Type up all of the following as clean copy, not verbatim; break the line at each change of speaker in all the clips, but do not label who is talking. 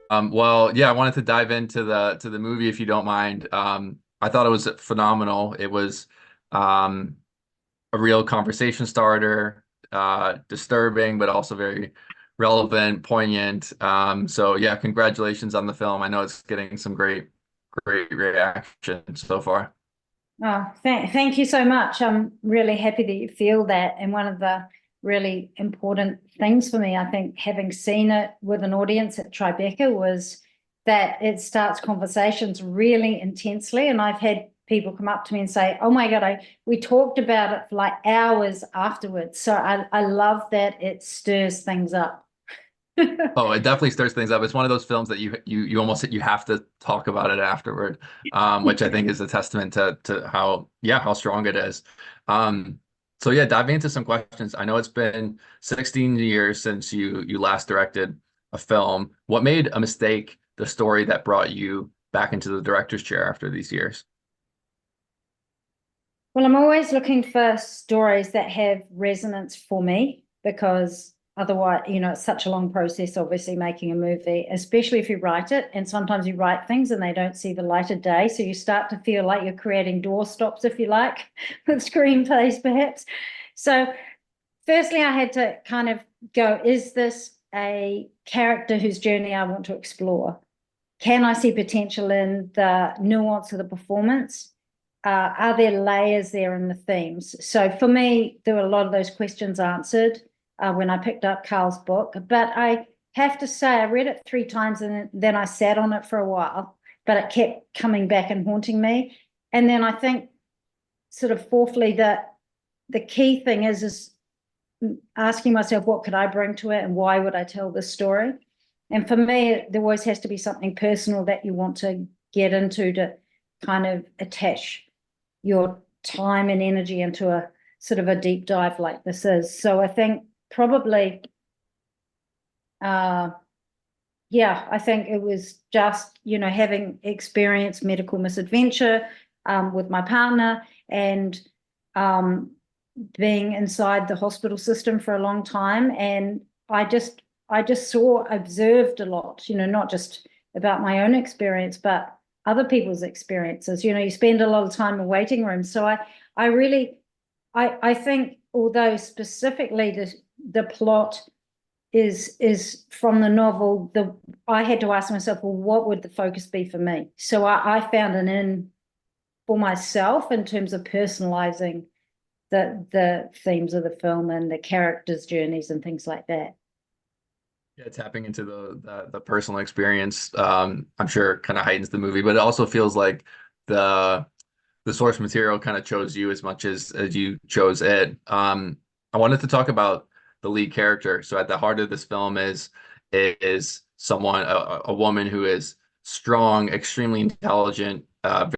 Well, yeah, I wanted to dive into the movie if you don't mind. I thought it was phenomenal. It was um, a real conversation starter, disturbing, but also very relevant, poignant. So yeah, congratulations on the film. I know it's getting some great reaction so far.
Oh, thank you so much. I'm really happy that you feel that. And one of the really important things for me, I think, having seen it with an audience at Tribeca was that it starts conversations really intensely. And I've had people come up to me and say, "Oh my God, we talked about it for like hours afterwards." So I love that it stirs things up.
Oh, it definitely stirs things up. It's one of those films that you almost you have to talk about it afterward, which I think is a testament to how yeah how strong it is. Um, so yeah, diving into some questions. I know it's been 16 years since you last directed a film. What made a mistake the story that brought you back into the director's chair after these years?
Well, I'm always looking for stories that have resonance for me because otherwise, it's such a long process, obviously, making a movie, especially if you write it. And sometimes you write things and they don't see the light of day. So you start to feel like you're creating doorstops, if you like, with screenplays, perhaps. So, firstly, I had to kind of go, is this a character whose journey I want to explore? Can I see potential in the nuance of the performance? Are there layers there in the themes? So for me, there were a lot of those questions answered when I picked up Carl's book. But I have to say, I read it 3 times and then I sat on it for a while, but it kept coming back and haunting me. And then I think, sort of, fourthly, that the key thing is asking myself, what could I bring to it and why would I tell this story? And for me, there always has to be something personal that you want to get into to kind of attach your time and energy into a sort of a deep dive like this is. So I think probably, uh, yeah, I think it was just, having experienced medical misadventure with my partner and um, being inside the hospital system for a long time. And I just observed a lot, not just about my own experience, but other people's experiences. You spend a lot of time in waiting rooms. So I really, I think, although specifically the plot is from the novel, I had to ask myself, well, what would the focus be for me? So I found an in for myself in terms of personalizing the themes of the film and the characters' journeys and things like that.
Yeah, tapping into the personal experience, I'm sure kind of heightens the movie, but it also feels like the the source material kind of chose you as much as you chose it. I wanted to talk about the lead character. So at the heart of this film is someone a woman who is strong, extremely intelligent,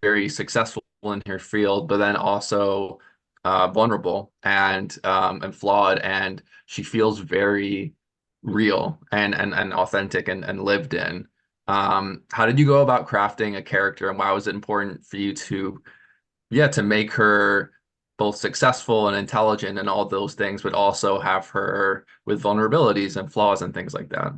very successful in her field, but then also vulnerable and flawed, and she feels very real and authentic and lived in. How did you go about crafting a character, and why was it important for you to yeah, to make her both successful and intelligent and all those things, but also have her with vulnerabilities and flaws and things like that.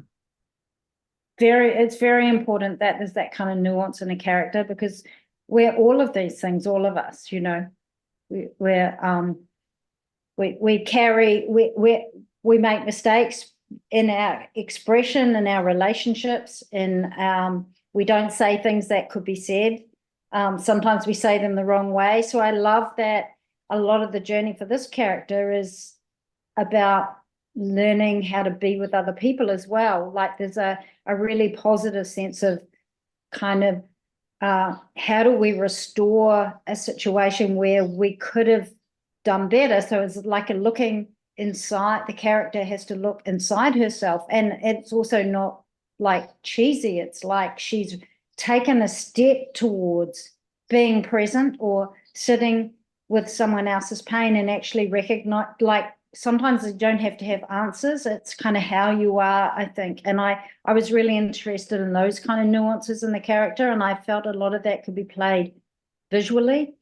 It's very important that there's that kind of nuance in a character because we're all of these things, all of us, we're we carry we make mistakes in our expression, in our relationships, in we don't say things that could be said. Sometimes we say them the wrong way. So I love that a lot of the journey for this character is about learning how to be with other people as well. Like there's a really positive sense of kind of how do we restore a situation where we could have done better. So it's like a looking inside. The character has to look inside herself, and it's also not like cheesy. It's like she's taken a step towards being present or sitting with someone else's pain and actually recognize, like, sometimes you don't have to have answers. It's kind of how you are, I think. And I was really interested in those kind of nuances in the character, and I felt a lot of that could be played visually.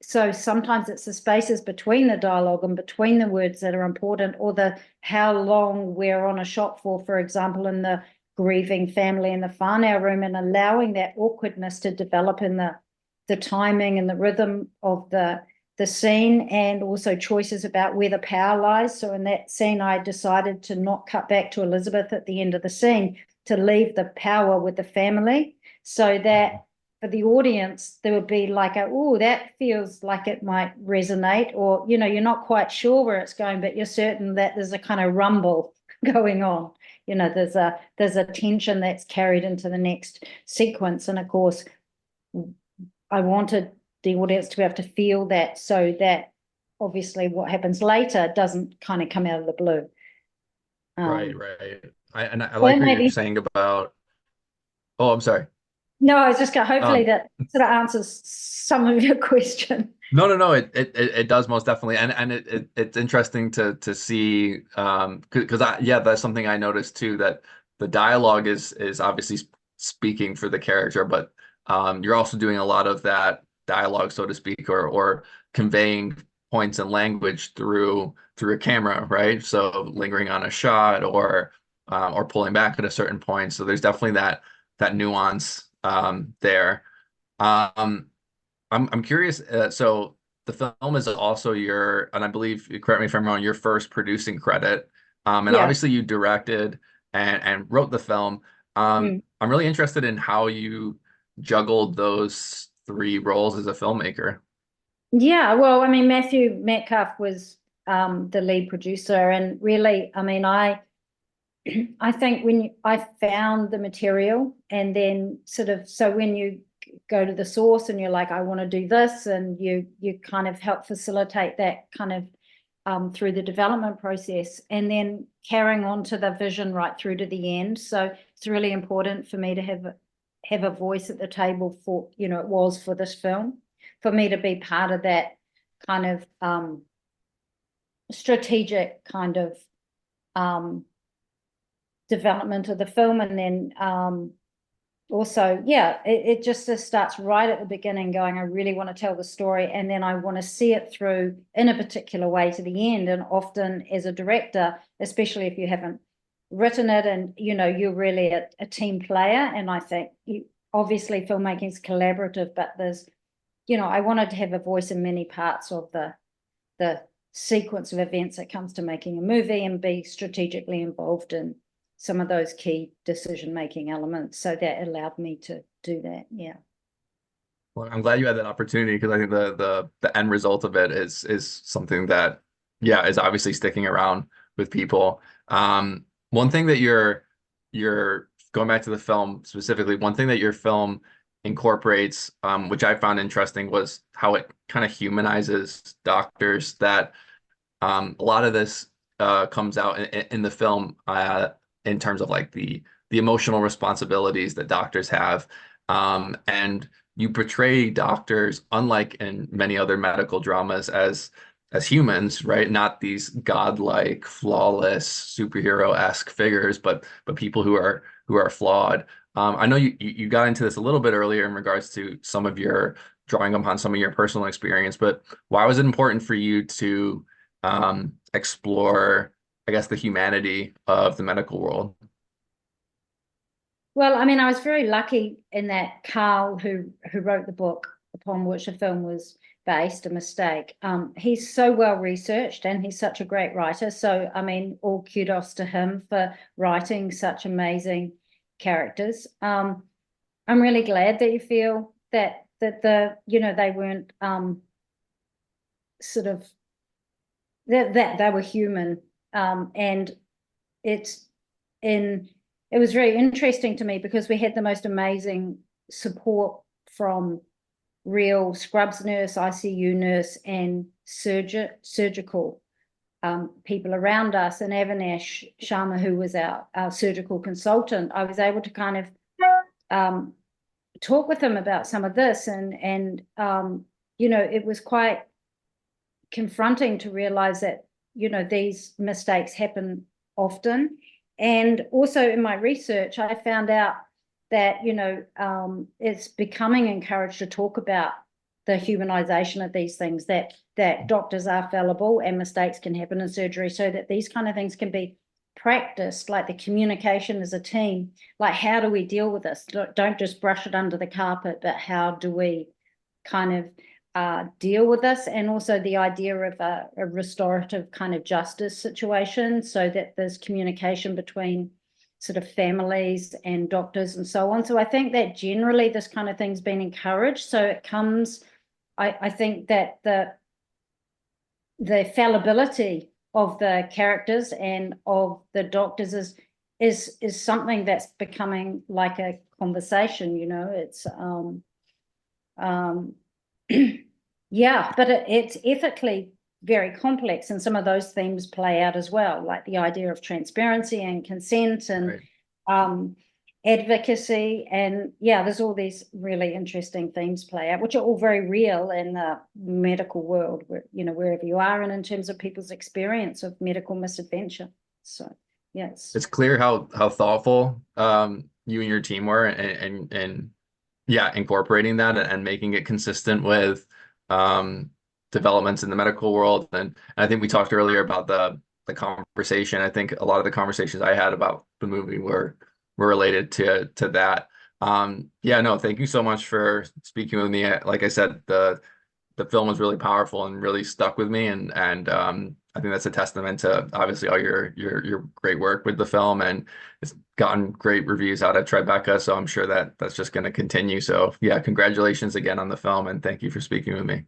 So sometimes it's the spaces between the dialogue and between the words that are important, or the how long we're on a shot for example, in the grieving family in the whānau room, and allowing that awkwardness to develop in the timing and the rhythm of the scene, and also choices about where the power lies. So in that scene, I decided to not cut back to Elizabeth at the end of the scene, to leave the power with the family, so that for the audience, there would be like oh, that feels like it might resonate, or, you're not quite sure where it's going, but you're certain that there's a kind of rumble going on. There's a tension that's carried into the next sequence. And of course, I wanted the audience to be able to feel that, so that obviously what happens later doesn't kind of come out of the blue.
Right, right. I
Well,
like what you're
maybe.
saying about. Oh, I'm sorry.
No, I was just going, hopefully
Um,
that sort of answers some of your question.
no, no, no. It does most definitely, and it's interesting to see because yeah, that's something I noticed too, that the dialogue is obviously speaking for the character, but you're also doing a lot of that dialogue, so to speak, or conveying points and language through a camera, right? So lingering on a shot or pulling back at a certain point. So there's definitely that nuance there. Um, I'm curious. So the film is also your, and I believe, correct me if I'm wrong, your first producing credit. And
Yeah.
obviously you directed and wrote the film.
Mm.
I'm really interested in how you juggled those three roles as a filmmaker.
Yeah, well, I mean, Matthew Metcalf was the lead producer, and really, I mean, I think I found the material, and then sort of, so when you go to the source and you're like, I want to do this, and you kind of help facilitate that kind of through the development process, and then carrying on to the vision right through to the end. So it's really important for me to have a voice at the table for, it was for this film, for me to be part of that kind of strategic kind of development of the film. And then also, yeah, it just starts right at the beginning going, I really want to tell the story, and then I want to see it through in a particular way to the end. And often as a director, especially if you haven't written it, and you're really a team player, and I think obviously filmmaking is collaborative, but there's, I wanted to have a voice in many parts of the sequence of events that comes to making a movie, and be strategically involved in some of those key decision-making elements. So that allowed me to do that. Yeah.
Well, I'm glad you had that opportunity, because I think the end result of it is something that, yeah, is obviously sticking around with people. One thing that you're going back to the film specifically, one thing that your film incorporates, which I found interesting, was how it kind of humanizes doctors. That a lot of this comes out in the film in terms of like the emotional responsibilities that doctors have, and you portray doctors, unlike in many other medical dramas, as humans, right? Not these godlike, flawless, superhero-esque figures, but people who are flawed. I know you got into this a little bit earlier in regards to some of your drawing upon some of your personal experience, but why was it important for you to explore, I guess, the humanity of the medical world?
Well, I mean, I was very lucky in that Carl, who wrote the book upon which the film was based, A Mistake, he's so well researched, and he's such a great writer. So, I mean, all kudos to him for writing such amazing characters. I'm really glad that you feel that they weren't sort of that they were human, and it's in it was very interesting to me, because we had the most amazing support from real scrubs nurse, ICU nurse, and surgical people around us. And Avinash Sharma, who was our surgical consultant, I was able to kind of talk with him about some of this, and it was quite confronting to realize that these mistakes happen often. And also in my research, I found out that it's becoming encouraged to talk about the humanization of these things, that doctors are fallible and mistakes can happen in surgery, so that these kind of things can be practiced, like the communication as a team, like how do we deal with this? Don't just brush it under the carpet, but how do we kind of deal with this? And also the idea of a restorative kind of justice situation, so that there's communication between sort of families and doctors and so on. So I think that generally this kind of thing's been encouraged. So it comes, I think that the fallibility of the characters and of the doctors is something that's becoming like a conversation, you know. It's yeah, but it's ethically very complex, and some of those themes play out as well, like the idea of transparency and consent and
Right.
advocacy, and yeah, there's all these really interesting themes play out, which are all very real in the medical world, where, you know, wherever you are, and in terms of people's experience of medical misadventure. So yes,
It's clear how thoughtful you and your team were, and yeah, incorporating that and making it consistent with um, developments in the medical world. And I think we talked earlier about the conversation. I think a lot of the conversations I had about the movie were related to that. Yeah, no, thank you so much for speaking with me. Like I said, the film was really powerful and really stuck with me, and I think that's a testament to obviously all your great work with the film, and it's gotten great reviews out at Tribeca, so I'm sure that that's just going to continue. So yeah, congratulations again on the film, and thank you for speaking with me.